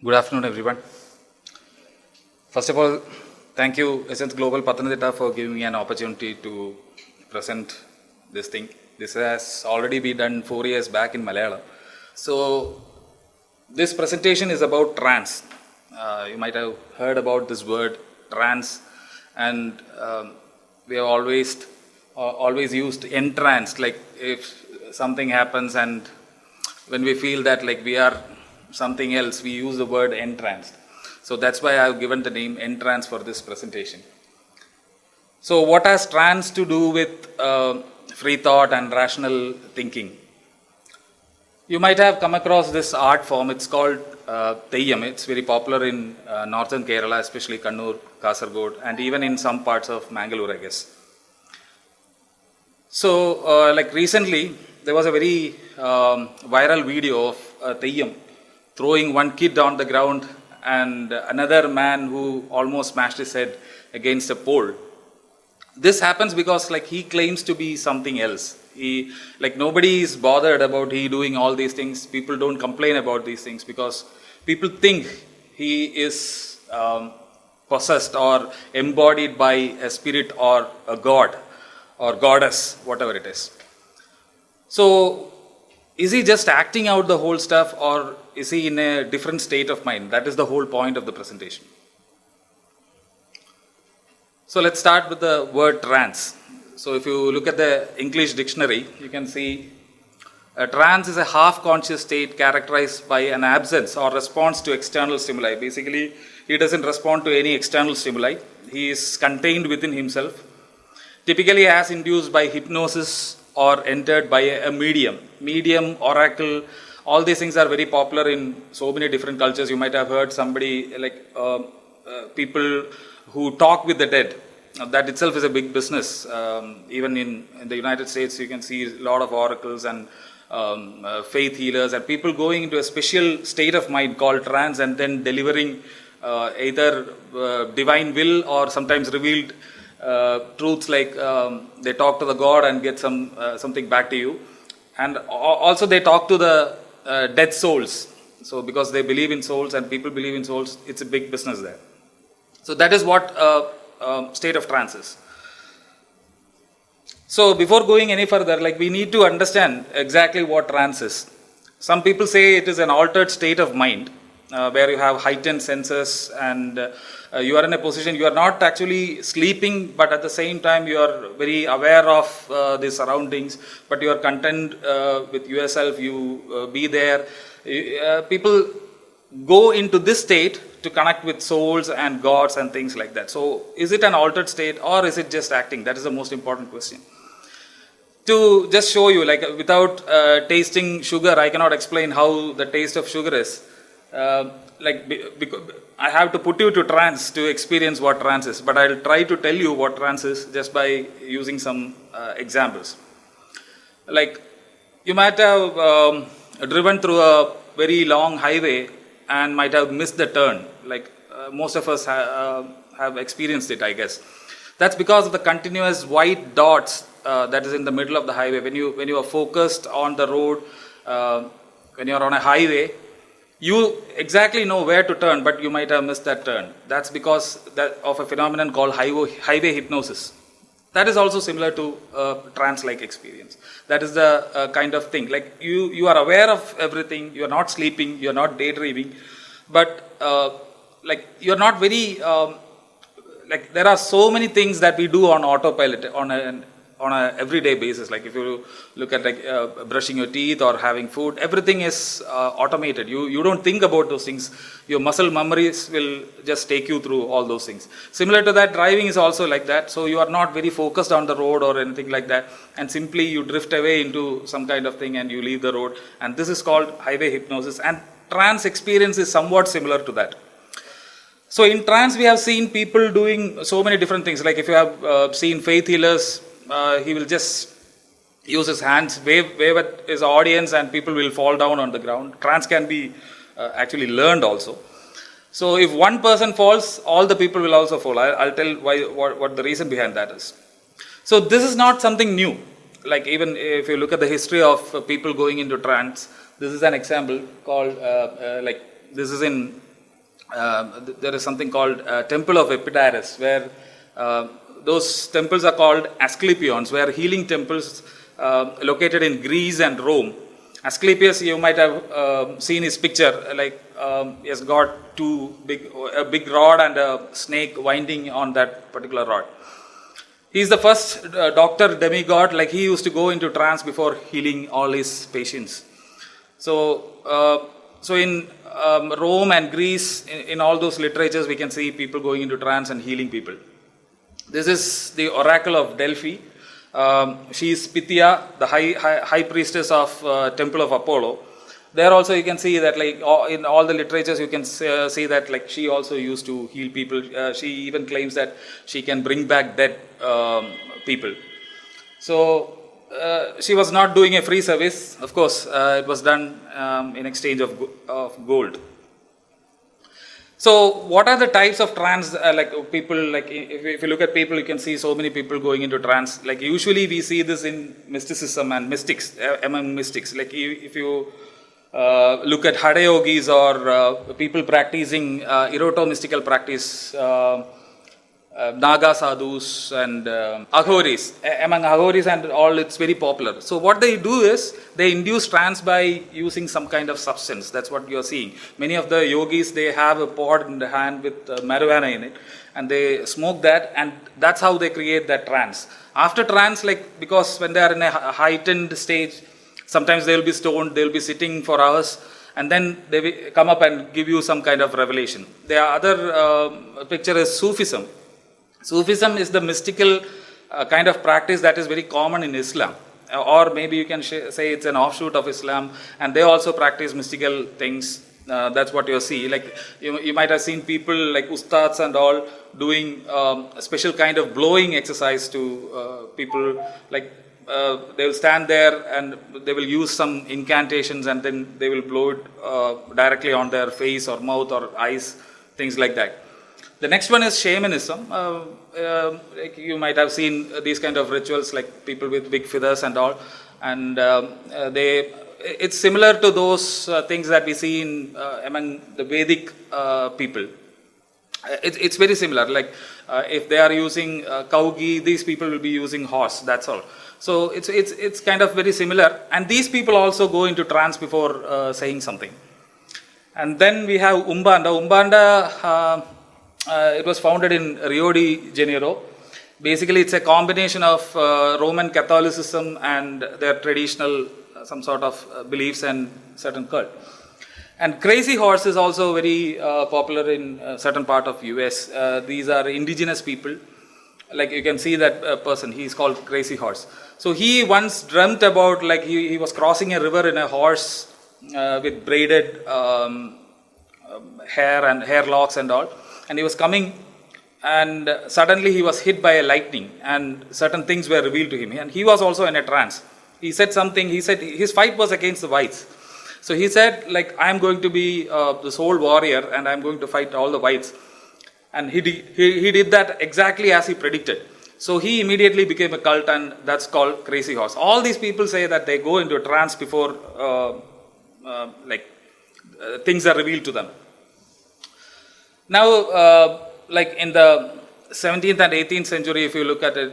Good afternoon, everyone. First of all, thank you, esSENSE Global Pathanamthitta, for giving me an opportunity to present this thing. This has already been done 4 years back in Malayalam. So, this presentation is about trance. You might have heard about this word, trance, and we have always used entranced, like if something happens and when we feel that like we are something else, we use the word entranced. So that's why I have given the name entrance for this presentation. So what has trance to do with free thought and rational thinking? You might have come across this art form. It's called Theyyam. It's very popular in northern Kerala, especially Kannur, Kasargod, and even in some parts of Mangalore, I guess. So like recently, there was a very viral video of Theyyam throwing one kid on the ground and another man who almost smashed his head against a pole. This happens because like he claims to be something else. Like nobody is bothered about he doing all these things. People don't complain about these things because people think he is possessed or embodied by a spirit or a god or goddess, whatever it is. So is he just acting out the whole stuff, or is he in a different state of mind? That is the whole point of the presentation. So let's start with the word trance. So if you look at the English dictionary, you can see a trance is a half-conscious state characterized by an absence or response to external stimuli. Basically, he doesn't respond to any external stimuli. He is contained within himself, typically as induced by hypnosis or entered by a medium, oracle. All these things are very popular in so many different cultures. You might have heard somebody like people who talk with the dead. That itself is a big business. Even in the United States, you can see a lot of oracles and faith healers and people going into a special state of mind called trance and then delivering either divine will or sometimes revealed truths, like they talk to the God and get something back to you. And also they talk to the dead souls. So because they believe in souls and people believe in souls, it's a big business there. So that is what state of trance is. So before going any further, like we need to understand exactly what trance is. Some people say it is an altered state of mind where you have heightened senses and you are in a position, you are not actually sleeping, but at the same time you are very aware of the surroundings, but you are content with yourself, you be there. People go into this state to connect with souls and gods and things like that. So is it an altered state or is it just acting? That is the most important question. To just show you, like without tasting sugar, I cannot explain how the taste of sugar is. Because I have to put you to trance to experience what trance is, but I'll try to tell you what trance is just by using some examples. Like you might have driven through a very long highway and might have missed the turn. Like most of us have experienced it, I guess. That's because of the continuous white dots that is in the middle of the highway. When you are focused on the road, when you are on a highway, you exactly know where to turn, but you might have missed that turn. That's because of a phenomenon called highway hypnosis. That is also similar to trance-like experience. That is the kind of thing. Like you are aware of everything. You are not sleeping. You are not daydreaming, but like you are not very. Like there are so many things that we do on autopilot on a everyday basis. Like if you look at like brushing your teeth or having food, everything is automated. You don't think about those things. Your muscle memories will just take you through all those things. Similar to that, driving is also like that. So you are not very focused on the road or anything like that, and simply you drift away into some kind of thing and you leave the road. And this is called highway hypnosis. And trance experience is somewhat similar to that. So in trance, we have seen people doing so many different things. Like if you have seen faith healers, he will just use his hands, wave at his audience, and people will fall down on the ground. Trance can be actually learned also. So if one person falls, all the people will also fall. I'll tell what the reason behind that is. So this is not something new. Like even if you look at the history of people going into trance, this is an example called like this is in There is something called Temple of Epidaurus, where those temples are called Asclepions, where healing temples located in Greece and Rome. Asclepius, you might have seen his picture, like he has got a big rod and a snake winding on that particular rod. He is the first doctor demigod, like he used to go into trance before healing all his patients. So in Rome and Greece, in all those literatures, we can see people going into trance and healing people. This is the oracle of Delphi. She is Pythia, the high priestess of Temple of Apollo. There also you can see that, like in all the literatures, you can see that like she also used to heal people. She even claims that she can bring back dead people. So she was not doing a free service. Of course, it was done in exchange of gold. So what are the types of trance, like people, like if you look at people, you can see so many people going into trance. Like usually we see this in mysticism and mystics, among mystics. Like if you look at Hada yogis or people practicing eroto-mystical practice, Naga sadhus and Aghoris. Among Aghoris and all, it's very popular. So what they do is they induce trance by using some kind of substance. That's what you're seeing. Many of the yogis, they have a pod in the hand with marijuana in it, and they smoke that, and that's how they create that trance. After trance, like because when they are in a heightened stage, sometimes they will be stoned, they will be sitting for hours, and then they will come up and give you some kind of revelation. The other picture is Sufism. Sufism is the mystical kind of practice that is very common in Islam, or maybe you can say it's an offshoot of Islam, and they also practice mystical things. That's what you see. Like you might have seen people like ustads and all doing a special kind of blowing exercise to people. Like they will stand there and they will use some incantations, and then they will blow it directly on their face or mouth or eyes, things like that. The next one is shamanism. Like you might have seen these kind of rituals, like people with big feathers and all, and it's similar to those things that we see in among the Vedic people. It's very similar. Like if they are using cow ghee, these people will be using horse. That's all. So it's kind of very similar. And these people also go into trance before saying something. And then we have Umbanda. Umbanda. It was founded in Rio de Janeiro. Basically, it's a combination of Roman Catholicism and their traditional some sort of beliefs and certain cult. And Crazy Horse is also very popular in certain part of US. These are indigenous people. Like you can see that person, he's called Crazy Horse. So he once dreamt about, like he was crossing a river in a horse with braided hair and hair locks and all. And he was coming, and suddenly he was hit by a lightning, and certain things were revealed to him. And he was also in a trance. He said something. He said his fight was against the whites. So he said, like, I am going to be the sole warrior, and I am going to fight all the whites. And he did that exactly as he predicted. So he immediately became a cult, and that's called Crazy Horse. All these people say that they go into a trance before things are revealed to them. Now, like in the 17th and 18th century, if you look at it,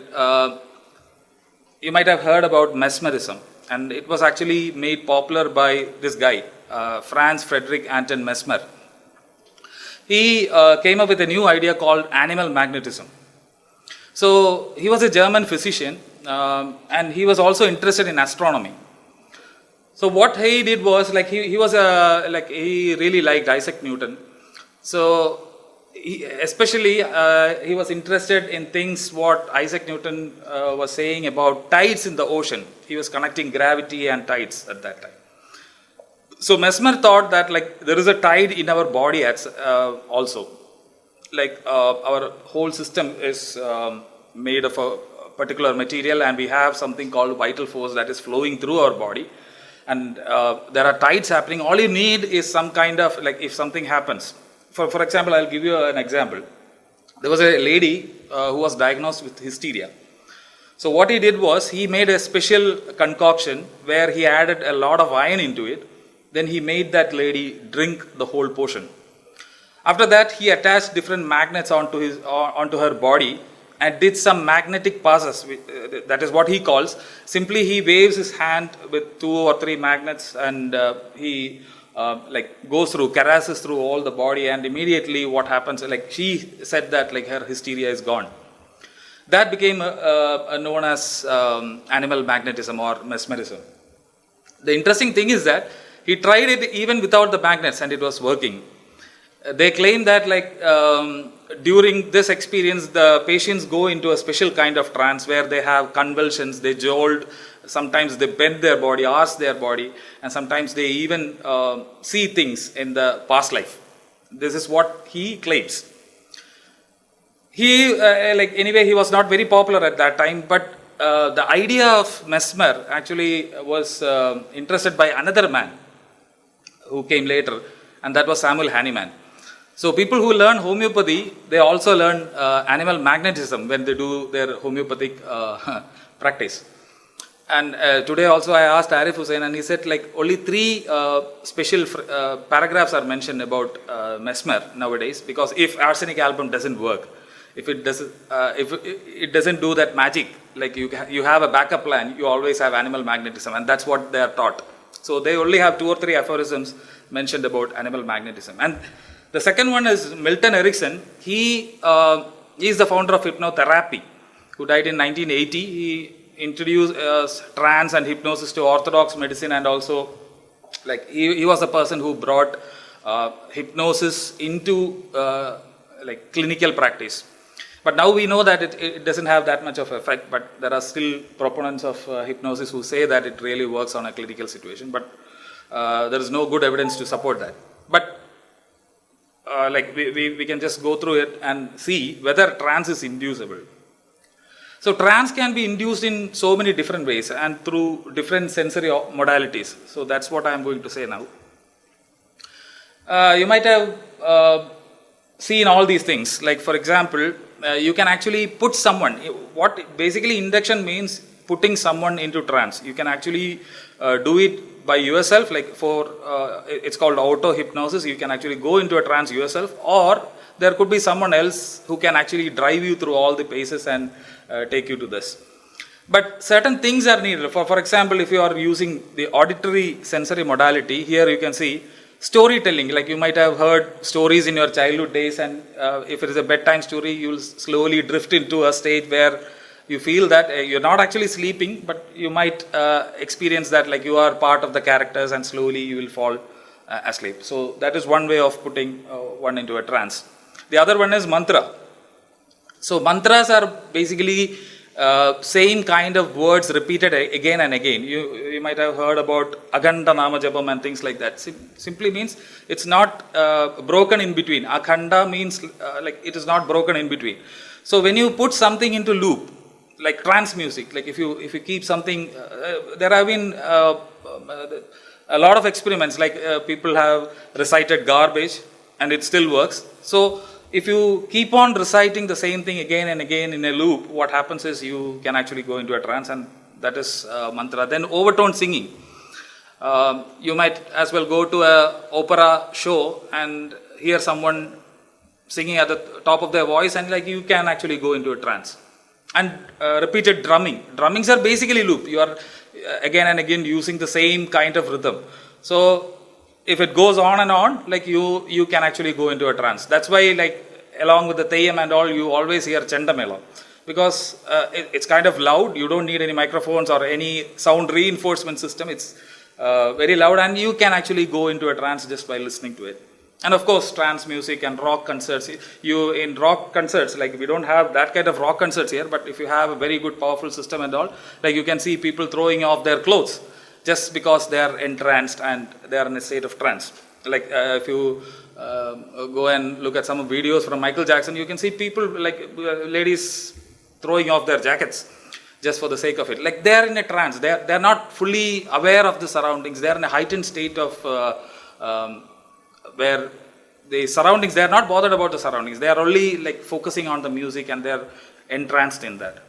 you might have heard about mesmerism. And it was actually made popular by this guy, Franz Frederick Anton Mesmer. He came up with a new idea called animal magnetism. So he was a German physician, and he was also interested in astronomy. So what he did was, like he really liked Isaac Newton. So, he was interested in things what Isaac Newton was saying about tides in the ocean. He was connecting gravity and tides at that time. So Mesmer thought that like there is a tide in our body also. Like our whole system is made of a particular material, and we have something called vital force that is flowing through our body. And there are tides happening. All you need is some kind of, like if something happens. For example, I'll give you an example. There was a lady who was diagnosed with hysteria. So what he did was, he made a special concoction where he added a lot of iron into it. Then he made that lady drink the whole potion. After that, he attached different magnets onto her body and did some magnetic passes. That is what he calls. Simply, he waves his hand with 2 or 3 magnets, and he goes through, caresses through all the body, and immediately what happens? Like she said that her hysteria is gone. That became known as animal magnetism or mesmerism. The interesting thing is that he tried it even without the magnets, and it was working. They claim that during this experience, the patients go into a special kind of trance where they have convulsions, they jolt, sometimes they bend their body, arch their body, and sometimes they even see things in the past life. This is what he claims. He, anyway, he was not very popular at that time, but the idea of mesmer actually was interested by another man who came later, and that was Samuel Hahnemann. So people who learn homeopathy, they also learn animal magnetism when they do their homeopathic practice. And today also I asked Arif Hussain, and he said only 3 special paragraphs are mentioned about mesmer nowadays, because if arsenic album doesn't work, if it doesn't do that magic, you have a backup plan, you always have animal magnetism, and that's what they are taught. So they only have 2 or 3 aphorisms mentioned about animal magnetism. And the second one is Milton Erickson. He is the founder of hypnotherapy, who died in 1980. He introduced trance and hypnosis to orthodox medicine, and also he was the person who brought hypnosis into clinical practice. But now we know that it doesn't have that much of effect, but there are still proponents of hypnosis who say that it really works on a clinical situation, but there is no good evidence to support that. But we can just go through it and see whether trance is inducible. So trance can be induced in so many different ways and through different sensory modalities. So that's what I am going to say now. You might have seen all these things. For example, you can actually put someone, what basically induction means, putting someone into trance. You can actually do it by yourself, it's called auto hypnosis. You can actually go into a trance yourself, or there could be someone else who can actually drive you through all the paces and take you to this. But certain things are needed. For example, if you are using the auditory sensory modality, here you can see storytelling. You might have heard stories in your childhood days, and if it is a bedtime story, you will slowly drift into a stage where you feel that you're not actually sleeping, but you might experience that you are part of the characters, and slowly you will fall asleep. So that is one way of putting one into a trance. The other one is mantra. So mantras are basically same kind of words repeated again and again. You might have heard about Akhanda Nama Japam and things like that. Simply means it's not broken in between. Akhanda means it is not broken in between. So when you put something into loop, like trance music, if you keep something, there have been a lot of experiments. People have recited garbage and it still works. So if you keep on reciting the same thing again and again in a loop, what happens is you can actually go into a trance, and that is mantra. Then overtone singing. You might as well go to an opera show and hear someone singing at the top of their voice, and you can actually go into a trance. And repeated drumming. Drummings are basically loop. You are again and again using the same kind of rhythm. So if it goes on and on, you can actually go into a trance. That's why along with the Theyyam and all, you always hear Chandamela, because it's kind of loud. You don't need any microphones or any sound reinforcement system. It's very loud, and you can actually go into a trance just by listening to it. And of course, trance music and rock concerts. In rock concerts, we don't have that kind of rock concerts here, but if you have a very good, powerful system and all, you can see people throwing off their clothes just because they are entranced and they are in a state of trance. If you go and look at some videos from Michael Jackson, you can see people, ladies throwing off their jackets just for the sake of it. They are in a trance. They are not fully aware of the surroundings. They are in a heightened state of where the surroundings, they are not bothered about the surroundings. They are only focusing on the music, and they are entranced in that.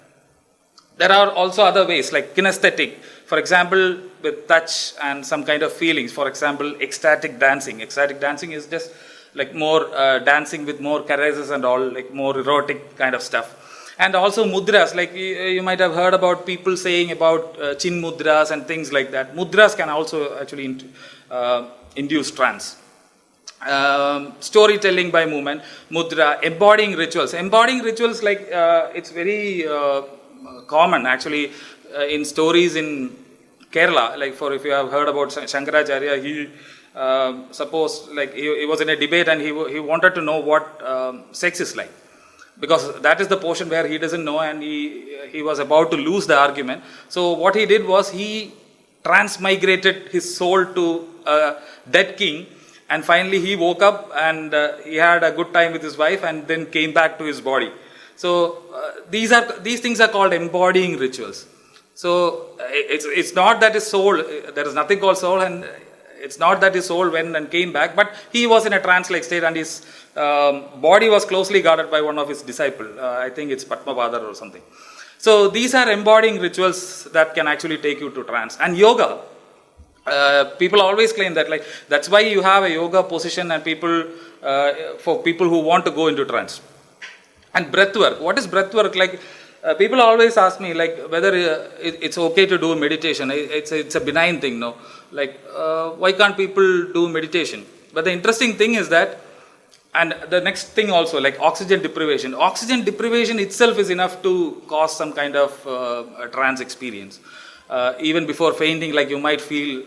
There are also other ways, like kinesthetic. For example, with touch and some kind of feelings. For example, ecstatic dancing. Ecstatic dancing is just like more dancing with more caresses and all, like more erotic kind of stuff. And also mudras, like you might have heard about people saying about chin mudras and things like that. Mudras can also actually induce trance. Storytelling by movement, mudra, embodying rituals. Embodying rituals, like it's very common actually in stories in Kerala. Like for if you have heard about Shankaracharya, he suppose like he was in a debate and he wanted to know what sex is like, because that is the portion where he doesn't know, and he was about to lose the argument. So what he did was he transmigrated his soul to a dead king, and finally he woke up and he had a good time with his wife and then came back to his body. So these things are called embodying rituals. So it's not that his soul, there is nothing called soul, and it's not that his soul went and came back, but he was in a trance-like state and his body was closely guarded by one of his disciples. I think it's Padmabhadra or something. So these are embodying rituals that can actually take you to trance. And yoga, people always claim that, like, that's why you have a yoga position and for people who want to go into trance. And breath work. What is breath work? Like, people always ask me, like, whether it's okay to do meditation. It's a benign thing, no? Like, why can't people do meditation? But the interesting thing is that, and the next thing also, like oxygen deprivation. Oxygen deprivation itself is enough to cause some kind of a trance experience. Even before fainting, like, you might feel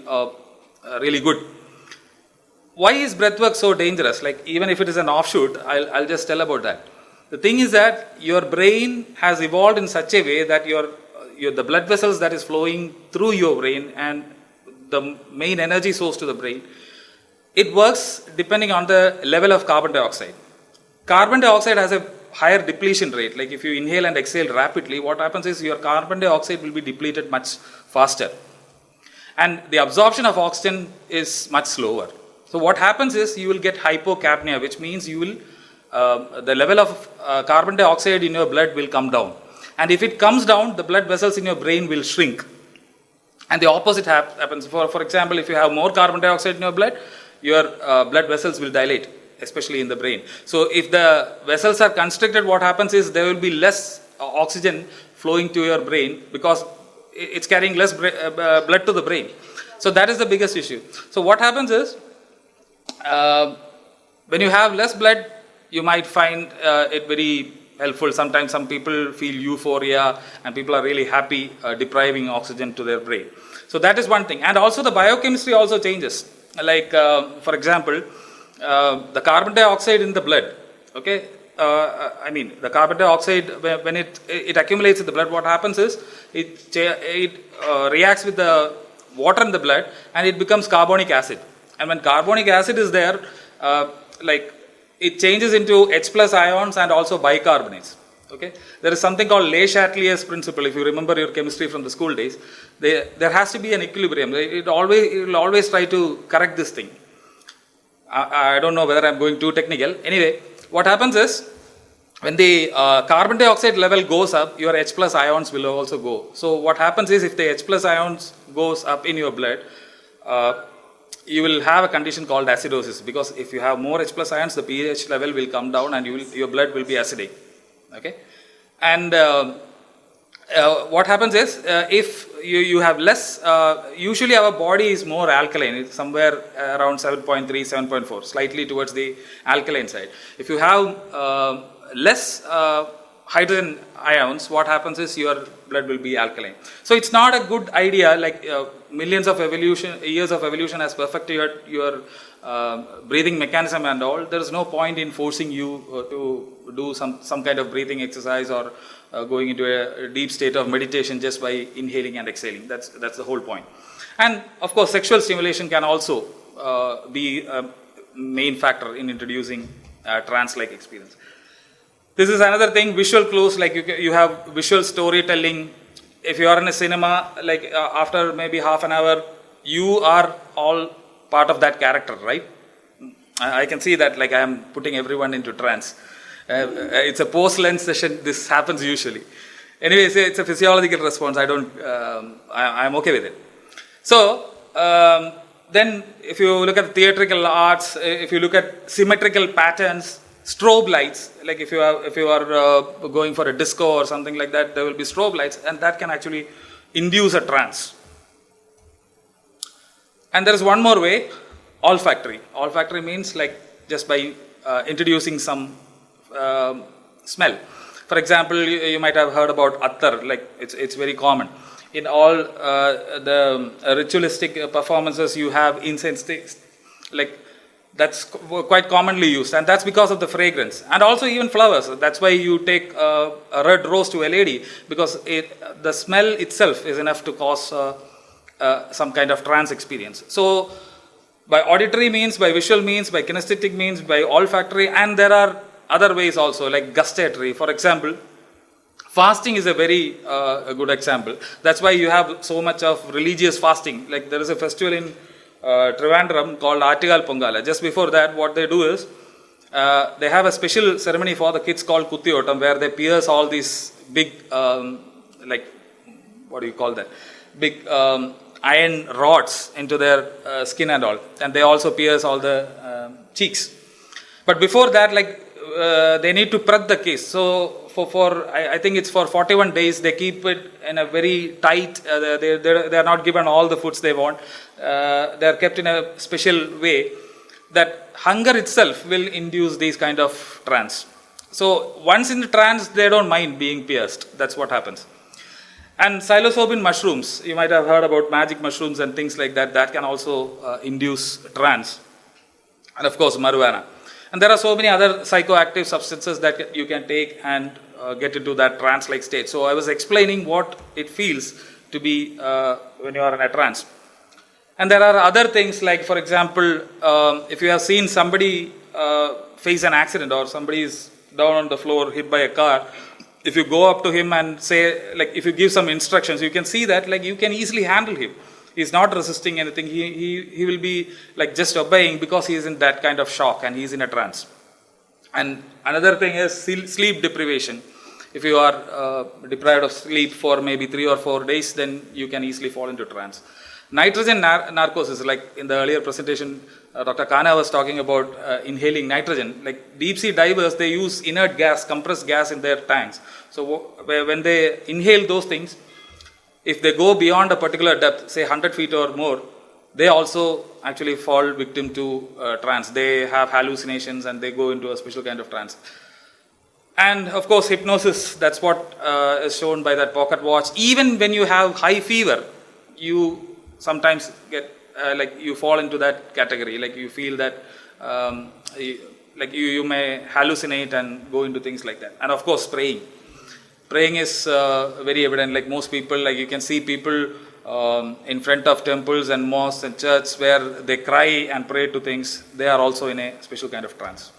really good. Why is breathwork so dangerous? Like, even if it is an offshoot, I'll just tell about that. The thing is that your brain has evolved in such a way that the blood vessels that is flowing through your brain and the main energy source to the brain, it works depending on the level of carbon dioxide. Carbon dioxide has a higher depletion rate. Like, if you inhale and exhale rapidly, what happens is your carbon dioxide will be depleted much faster. And the absorption of oxygen is much slower. So what happens is you will get hypocapnia, which means you will the level of carbon dioxide in your blood will come down. And if it comes down, the blood vessels in your brain will shrink. And the opposite happens. For example, if you have more carbon dioxide in your blood blood vessels will dilate, especially in the brain. So if the vessels are constricted, what happens is there will be less oxygen flowing to your brain because it's carrying less blood to the brain. So that is the biggest issue. So what happens is, when you have less blood, you might find it very helpful. Sometimes some people feel euphoria and people are really happy depriving oxygen to their brain. So that is one thing. And also the biochemistry also changes. Like, for example, the carbon dioxide in the blood, okay? The carbon dioxide, when it accumulates in the blood, what happens is it reacts with the water in the blood and it becomes carbonic acid. And when carbonic acid is there, it changes into H plus ions and also bicarbonates. Okay, there is something called Le Chatelier's principle. If you remember your chemistry from the school days, there has to be an equilibrium. It will always try to correct this thing. I don't know whether I'm going too technical. Anyway, what happens is, when the carbon dioxide level goes up, your H plus ions will also go. So what happens is, if the H plus ions goes up in your blood, you will have a condition called acidosis, because if you have more H plus ions, the pH level will come down and your blood will be acidic. Okay, and what happens is, if you have less, usually our body is more alkaline. It's somewhere around 7.3, 7.4, slightly towards the alkaline side. If you have less hydrogen ions, what happens is your blood will be alkaline. So it's not a good idea, like millions of years of evolution has perfected your breathing mechanism and all. There is no point in forcing you to do some kind of breathing exercise or going into a deep state of meditation just by inhaling and exhaling. That's the whole point. And of course, sexual stimulation can also be a main factor in introducing trance-like experience. This is another thing, visual clues, like you have visual storytelling. If you are in a cinema, like after maybe half an hour, you are all part of that character, right? I can see that, like, I am putting everyone into trance. It's a post-lens session, this happens usually. Anyway, it's a physiological response. I'm okay with it. So, Then if you look at theatrical arts, if you look at symmetrical patterns, strobe lights, like if you are going for a disco or something like that, there will be strobe lights, and that can actually induce a trance. And there is one more way, olfactory. Olfactory means like just by introducing some smell. For example, you might have heard about attar, like it's very common. In all the ritualistic performances, you have incense sticks, like that's quite commonly used, and that's because of the fragrance. And also even flowers. That's why you take a red rose to a lady, because the smell itself is enough to cause some kind of trance experience. So by auditory means, by visual means, by kinesthetic means, by olfactory, and there are other ways also, like gustatory. For example, fasting is a very a good example. That's why you have so much of religious fasting. Like there is a festival in Trivandrum called Artigal Pongala. Just before that, what they do is they have a special ceremony for the kids called Kuttiotam, where they pierce all these big, like, what do you call that? Big iron rods into their skin and all. And they also pierce all the cheeks. But before that, like, they need to prep the case. So I think it's for 41 days, they keep it in a very tight, they are not given all the foods they want. They are kept in a special way that hunger itself will induce these kind of trance. So once in the trance, they don't mind being pierced. That's what happens. And psilocybin mushrooms, you might have heard about magic mushrooms and things like that, that can also induce trance. And of course, marijuana. And there are so many other psychoactive substances that you can take and get into that trance-like state. So I was explaining what it feels to be when you are in a trance. And there are other things like, for example, if you have seen somebody face an accident or somebody is down on the floor hit by a car, if you go up to him and say, like, if you give some instructions, you can see that, like, you can easily handle him. He's not resisting anything. He will be like just obeying because he is in that kind of shock and he's in a trance. And another thing is sleep deprivation. If you are deprived of sleep for maybe 3 or 4 days, then you can easily fall into trance. Nitrogen narcosis, like in the earlier presentation, Dr. Khanna was talking about inhaling nitrogen. Like deep sea divers, they use inert gas, compressed gas in their tanks. So when they inhale those things, if they go beyond a particular depth, say 100 feet or more, they also actually fall victim to trance. They have hallucinations and they go into a special kind of trance. And of course, hypnosis, that's what is shown by that pocket watch. Even when you have high fever, you sometimes get, like you fall into that category. Like you feel that, you may hallucinate and go into things like that. And of course, praying. Praying is very evident. Like most people, like you can see people in front of temples and mosques and churches where they cry and pray to things. They are also in a special kind of trance.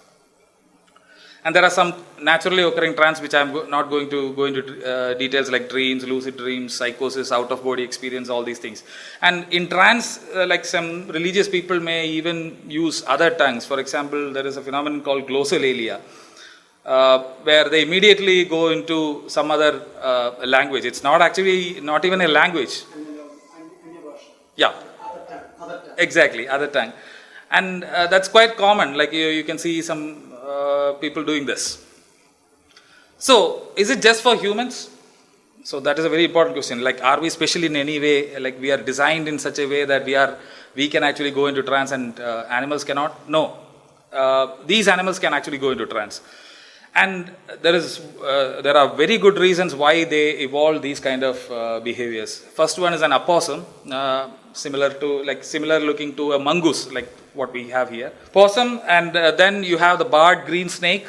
And there are some naturally occurring trance which I am not going to go into details, like dreams, lucid dreams, psychosis, out of body experience, all these things. And in trance, like some religious people may even use other tongues. For example, there is a phenomenon called glossolalia, where they immediately go into some other language. It's not actually, not even a language. Yeah, exactly, other tongue. And that's quite common. Like you can see some people doing this. So, is it just for humans? So that is a very important question. Like, are we special in any way? Like, we are designed in such a way that we can actually go into trance and animals cannot? No. These animals can actually go into trance. And there are very good reasons why they evolved these kind of behaviors. First one is an opossum, similar looking to a mongoose, like what we have here. Possum, and then you have the barred green snake.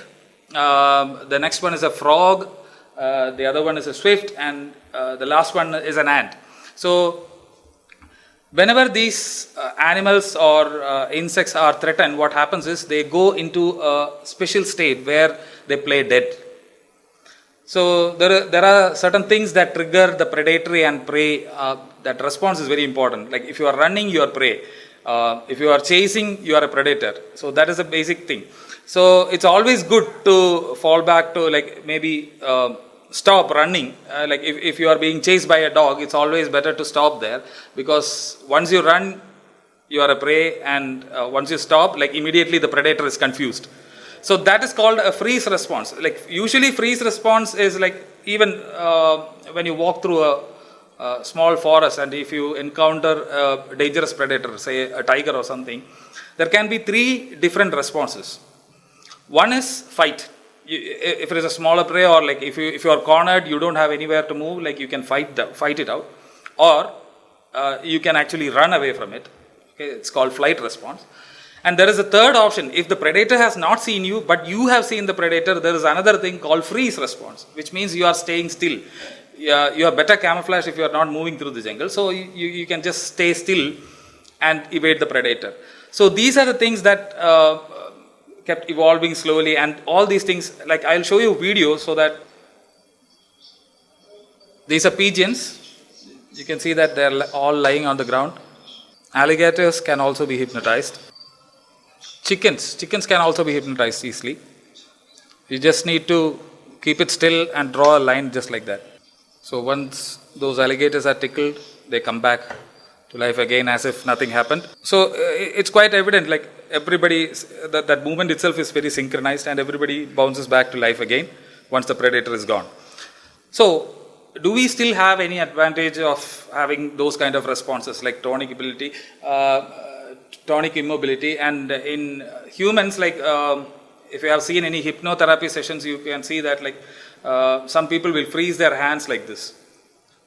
The next one is a frog. The other one is a swift, and the last one is an ant. So whenever these animals or insects are threatened, what happens is they go into a special state where they play dead. So there are certain things that trigger the predatory and prey. That response is very important. Like if you are running, you are prey. If you are chasing, you are a predator. So that is a basic thing. So it's always good to fall back to like maybe stop running. Like if you are being chased by a dog, it's always better to stop there, because once you run, you are a prey, and once you stop, like immediately the predator is confused. So that is called a freeze response. Like usually freeze response is like even when you walk through a small forest, and if you encounter a dangerous predator, say a tiger or something, there can be 3 different responses. One is fight. If it is a smaller prey, or like if you are cornered, you don't have anywhere to move, like you can fight it out, or you can actually run away from it. Okay, it's called flight response. And there is a third option. If the predator has not seen you, but you have seen the predator, there is another thing called freeze response, which means you are staying still. You are better camouflage if you are not moving through the jungle. So you can just stay still and evade the predator. So these are the things that kept evolving slowly, and all these things, like I'll show you videos so that these are pigeons. You can see that they're all lying on the ground. Alligators can also be hypnotized. Chickens can also be hypnotized easily. You just need to keep it still and draw a line just like that. So once those alligators are tickled, they come back to life again as if nothing happened. So it's quite evident, like everybody, that movement itself is very synchronized, and everybody bounces back to life again once the predator is gone. So do we still have any advantage of having those kind of responses like tonic ability, tonic immobility? And in humans, like if you have seen any hypnotherapy sessions, you can see that like some people will freeze their hands like this.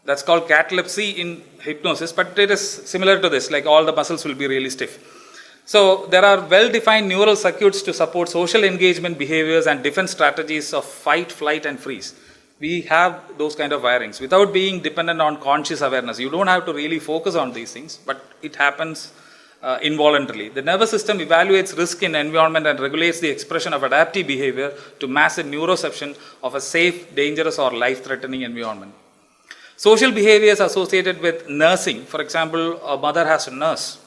That's called catalepsy in hypnosis, but it is similar to this, like all the muscles will be really stiff. So there are well-defined neural circuits to support social engagement behaviors and defense strategies of fight, flight, and freeze. We have those kind of wirings without being dependent on conscious awareness. You don't have to really focus on these things, but it happens involuntarily. The nervous system evaluates risk in environment and regulates the expression of adaptive behavior to match the neuroception of a safe, dangerous, or life-threatening environment. Social behaviors associated with nursing, for example, a mother has to nurse,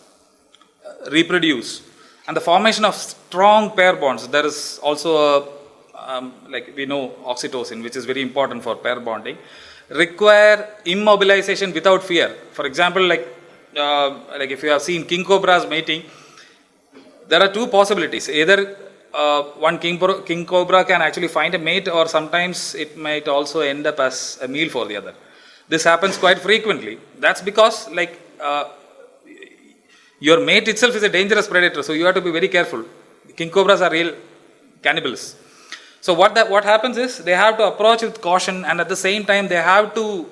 reproduce, and the formation of strong pair bonds. There is also like we know oxytocin, which is very important for pair bonding, require immobilization without fear. For example, like if you have seen king cobras mating, there are 2 possibilities. Either one king cobra can actually find a mate, or sometimes it might also end up as a meal for the other. This happens quite frequently. That's because like your mate itself is a dangerous predator, so you have to be very careful. King cobras are real cannibals. So what happens is they have to approach with caution, and at the same time they have to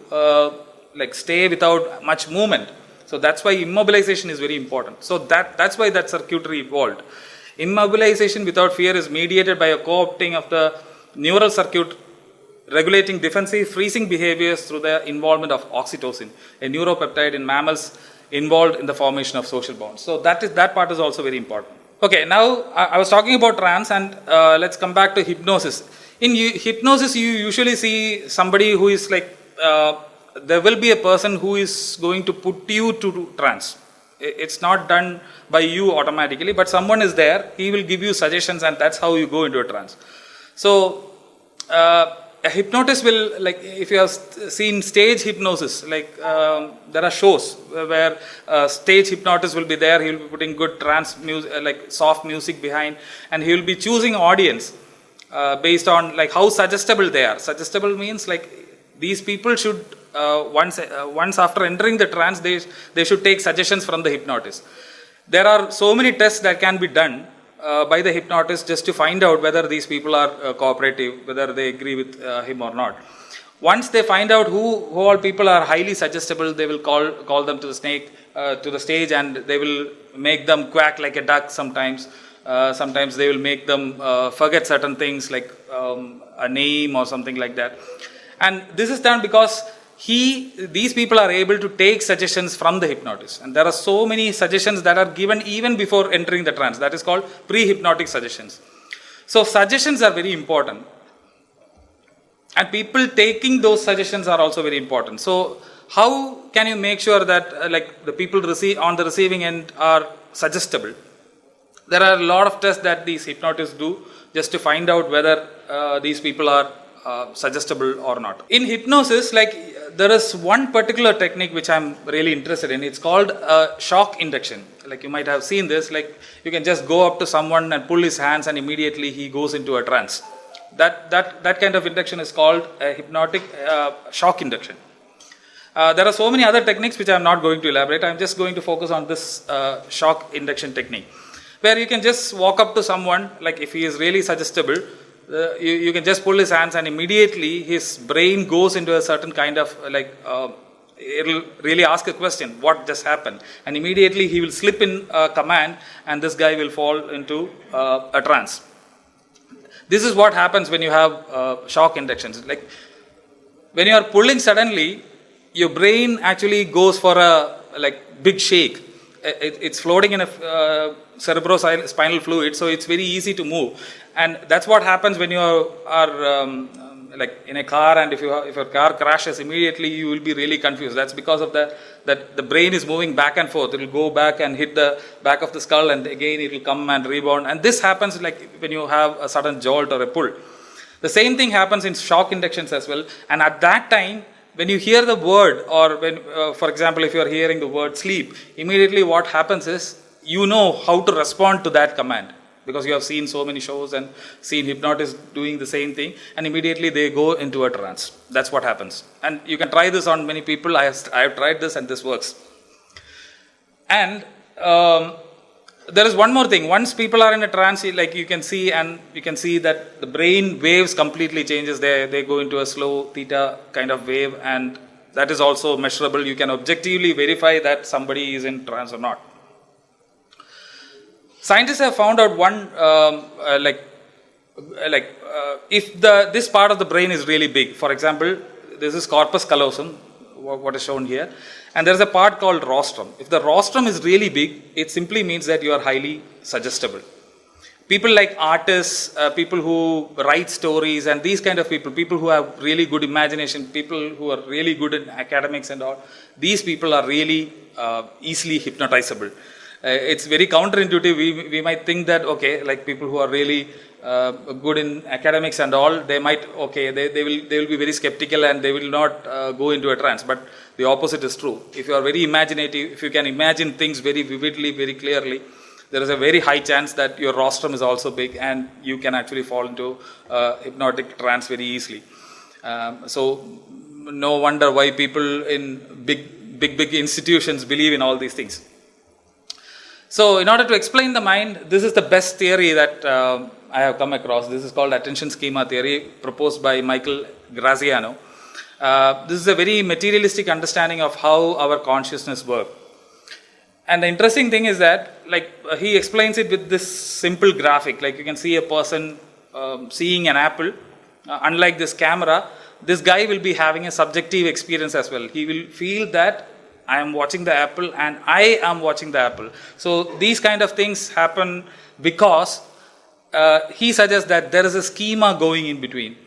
like stay without much movement. So that's why immobilization is very important. So that's why that circuitry evolved. Immobilization without fear is mediated by a co-opting of the neural circuit regulating defensive freezing behaviors through the involvement of oxytocin, a neuropeptide in mammals involved in the formation of social bonds. So that part is also very important. Okay, now I was talking about trance, and let's come back to hypnosis. In hypnosis, you usually see somebody who is like, there will be a person who is going to put you to trance. It's not done by you automatically, but someone is there, he will give you suggestions, and that's how you go into a trance. So, a hypnotist will, like if you have seen stage hypnosis, like there are shows where stage hypnotist will be there, he will be putting good trance music, like soft music behind, and he will be choosing audience based on like how suggestible they are. Suggestible means like these people should, once after entering the trance, they should take suggestions from the hypnotist. There are so many tests that can be done by the hypnotist just to find out whether these people are cooperative, whether they agree with him or not. Once they find out who all people are highly suggestible, they will call them to the stage, and they will make them quack like a duck sometimes. Sometimes they will make them forget certain things like a name or something like that. And this is done because these people are able to take suggestions from the hypnotist. And there are so many suggestions that are given even before entering the trance. That is called pre-hypnotic suggestions. So suggestions are very important. And people taking those suggestions are also very important. So how can you make sure that like the people on the receiving end are suggestible? There are a lot of tests that these hypnotists do just to find out whether these people are suggestible or not. In hypnosis, like there is one particular technique which I'm really interested in. It's called shock induction. Like you might have seen this, like you can just go up to someone and pull his hands and immediately he goes into a trance. That kind of induction is called a hypnotic shock induction. There are so many other techniques which I'm not going to elaborate. I'm just going to focus on this shock induction technique, where you can just walk up to someone, like if he is really suggestible, you can just pull his hands and immediately his brain goes into a certain kind of it'll really ask a question, what just happened? And immediately he will slip in a command and this guy will fall into a trance. This is what happens when you have shock inductions. Like when you are pulling suddenly, your brain actually goes for a big shake. It's floating in a cerebrospinal fluid, so it's very easy to move. And that's what happens when you are like in a car, and if your car crashes, immediately you will be really confused. That's because of that the brain is moving back and forth. It will go back and hit the back of the skull, and again it will come and rebound. And this happens like when you have a sudden jolt or a pull. The same thing happens in shock inductions as well. And at that time, when you hear the word, or when, for example, if you are hearing the word sleep, immediately what happens is you know how to respond to that command, because you have seen so many shows and seen hypnotists doing the same thing, and immediately they go into a trance. That's what happens. And you can try this on many people. I have tried this and this works. And there is one more thing. Once people are in a trance, like you can see that the brain waves completely changes. They go into a slow theta kind of wave, and that is also measurable. You can objectively verify that somebody is in trance or not. Scientists have found out one if this part of the brain is really big. For example, this is corpus callosum, what is shown here, and there is a part called rostrum. If the rostrum is really big, it simply means that you are highly suggestible. People like artists, people who write stories, and these kind of people who have really good imagination, people who are really good in academics and all, these people are really easily hypnotizable. It's very counterintuitive. We might think that, okay, like people who are really good in academics and all, they might, okay, they will be very skeptical and they will not go into a trance. But the opposite is true. If you are very imaginative, if you can imagine things very vividly, very clearly, there is a very high chance that your rostrum is also big and you can actually fall into hypnotic trance very easily. So no wonder why people in big institutions believe in all these things. So in order to explain the mind, this is the best theory that I have come across. This is called attention schema theory, proposed by Michael Graziano. This is a very materialistic understanding of how our consciousness works. And the interesting thing is that, like, he explains it with this simple graphic. Like you can see a person seeing an apple. Unlike this camera, this guy will be having a subjective experience as well. He will feel that I am watching the apple and I am watching the apple. So these kind of things happen because he suggests that there is a schema going in between.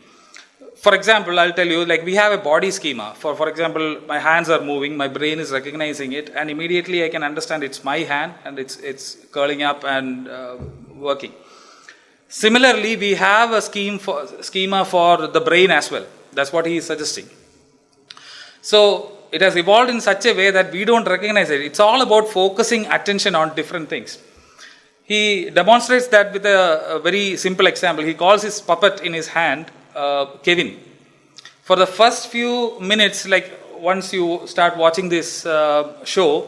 For example, I'll tell you, like we have a body schema. For example, my hands are moving, my brain is recognizing it, and immediately I can understand it's my hand and it's curling up and working. Similarly, we have a schema for the brain as well. That's what he is suggesting. So it has evolved in such a way that we don't recognize it. It's all about focusing attention on different things. He demonstrates that with a very simple example. He calls his puppet in his hand Kevin. For the first few minutes, like once you start watching this show,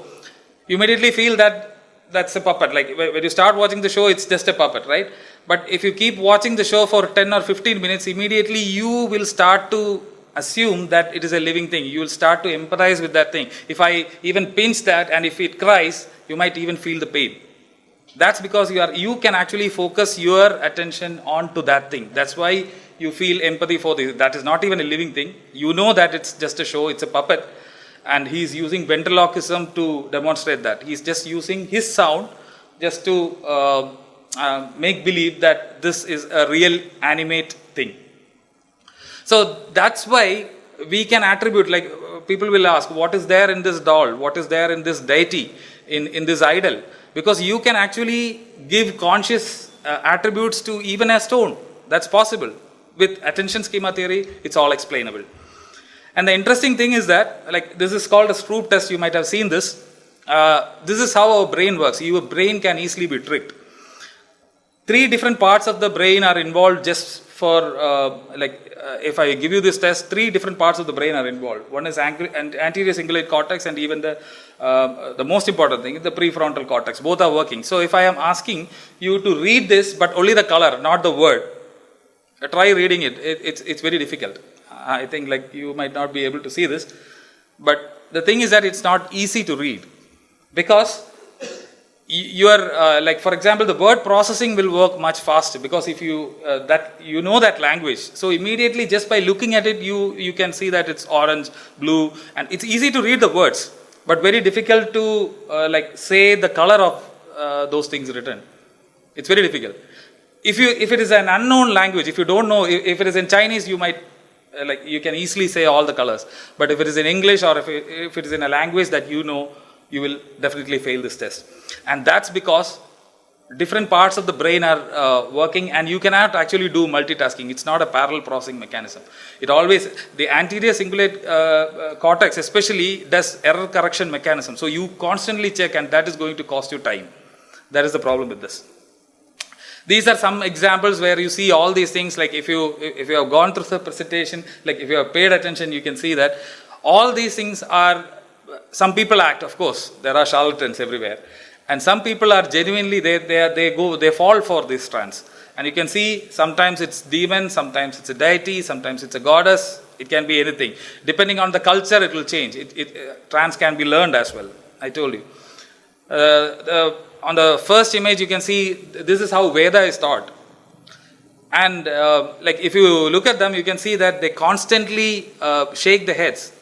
you immediately feel that that's a puppet. Like when you start watching the show, it's just a puppet, right? But if you keep watching the show for 10 or 15 minutes, immediately you will start to assume that it is a living thing. You will start to empathize with that thing. If I even pinch that and if it cries, you might even feel the pain. That's because you can actually focus your attention onto that thing. That's why you feel empathy for this. That is not even a living thing. You know that it's just a show, it's a puppet. And he's using ventriloquism to demonstrate that. He's just using his sound just to make believe that this is a real animate thing. So that's why we can attribute, like people will ask, what is there in this doll? What is there in this deity, in this idol? Because you can actually give conscious attributes to even a stone. That's possible. with attention schema theory, it's all explainable. And the interesting thing is that, like, this is called a Stroop test. You might have seen this. This is how our brain works. Your brain can easily be tricked. 3 different parts of the brain are involved just for, if I give you this test, 3 different parts of the brain are involved. One is anterior cingulate cortex, and even the most important thing is the prefrontal cortex. Both are working. So if I am asking you to read this, but only the color, not the word, try reading it. It's very difficult. I think like you might not be able to see this, but the thing is that it's not easy to read, because you are like, for example, the word processing will work much faster, because if you know that language, so immediately just by looking at it, you can see that it's orange, blue, and it's easy to read the words, but very difficult to like say the color of those things written. It's very difficult. If it is an unknown language, if you don't know, if it is in Chinese, you might you can easily say all the colors. But if it is in English, or if it is in a language that you know, you will definitely fail this test. And that's because different parts of the brain are working, and you cannot actually do multitasking. It's not a parallel processing mechanism. It always, the anterior cingulate cortex especially does error correction mechanism. So you constantly check, and that is going to cost you time. That is the problem with this. These are some examples where you see all these things. Like if you have gone through the presentation, like if you have paid attention, you can see that all these things are, some people act, of course, there are charlatans everywhere. And some people are genuinely, they fall for this trance. And you can see sometimes it's demon, sometimes it's a deity, sometimes it's a goddess. It can be anything. Depending on the culture, it will change. Trance can be learned as well. I told you. On the first image, you can see this is how Veda is taught. And like if you look at them, you can see that they constantly shake the heads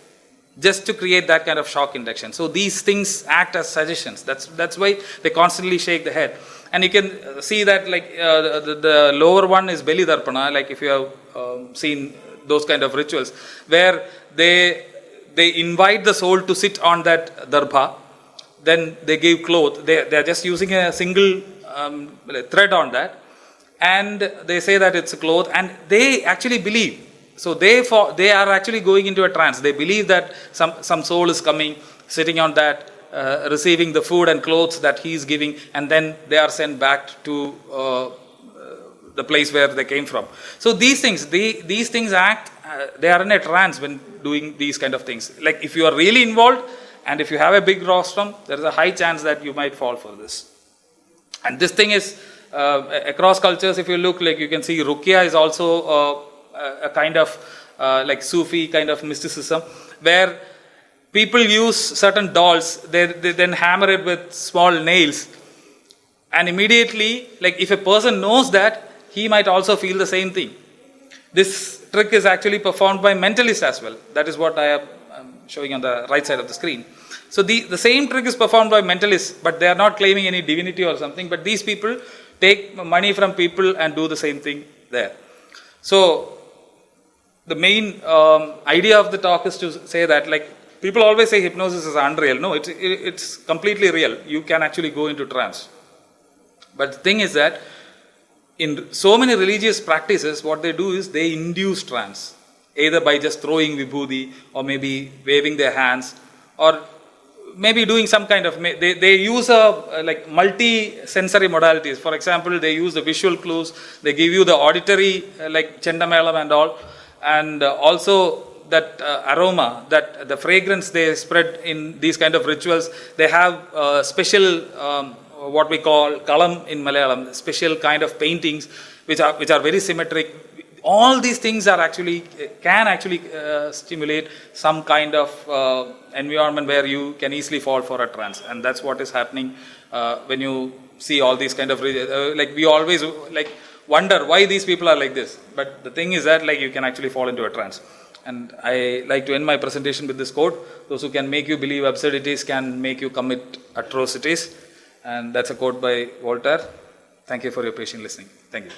just to create that kind of shock induction. So these things act as suggestions. That's why they constantly shake the head. And you can see that like the lower one is Beli Darpana, like if you have seen those kind of rituals, where they invite the soul to sit on that darbha. Then they give cloth. They are just using a single thread on that, and they say that it's a cloth, and they actually believe. So they are actually going into a trance. They believe that some soul is coming, sitting on that, receiving the food and clothes that he is giving, and then they are sent back to the place where they came from. So these things act. They are in a trance when doing these kind of things. Like if you are really involved, and if you have a big rostrum, there is a high chance that you might fall for this. And this thing is across cultures. If you look, like you can see, Ruqya is also a kind of like Sufi kind of mysticism, where people use certain dolls. They then hammer it with small nails, and immediately, like if a person knows that, he might also feel the same thing. This trick is actually performed by mentalists as well. That is what I am showing on the right side of the screen. So the same trick is performed by mentalists, but they are not claiming any divinity or something, but these people take money from people and do the same thing there. So the main idea of the talk is to say that, like, people always say hypnosis is unreal. No, it's completely real. You can actually go into trance. But the thing is that in so many religious practices, what they do is they induce trance, either by just throwing vibhuti, or maybe waving their hands, or maybe doing some kind of, they use like multi-sensory modalities. For example, they use the visual clues, they give you the auditory, like Chandamelam and all, and also that aroma, that the fragrance they spread in these kind of rituals. They have special, what we call kalam in Malayalam, special kind of paintings which are very symmetric. All these things are can actually stimulate some kind of environment where you can easily fall for a trance, and that's what is happening when you see all these kind of like we always like wonder why these people are like this. But the thing is that, like, you can actually fall into a trance. And I like to end my presentation with this quote: "Those who can make you believe absurdities can make you commit atrocities." And that's a quote by Voltaire. Thank you for your patient listening. Thank you.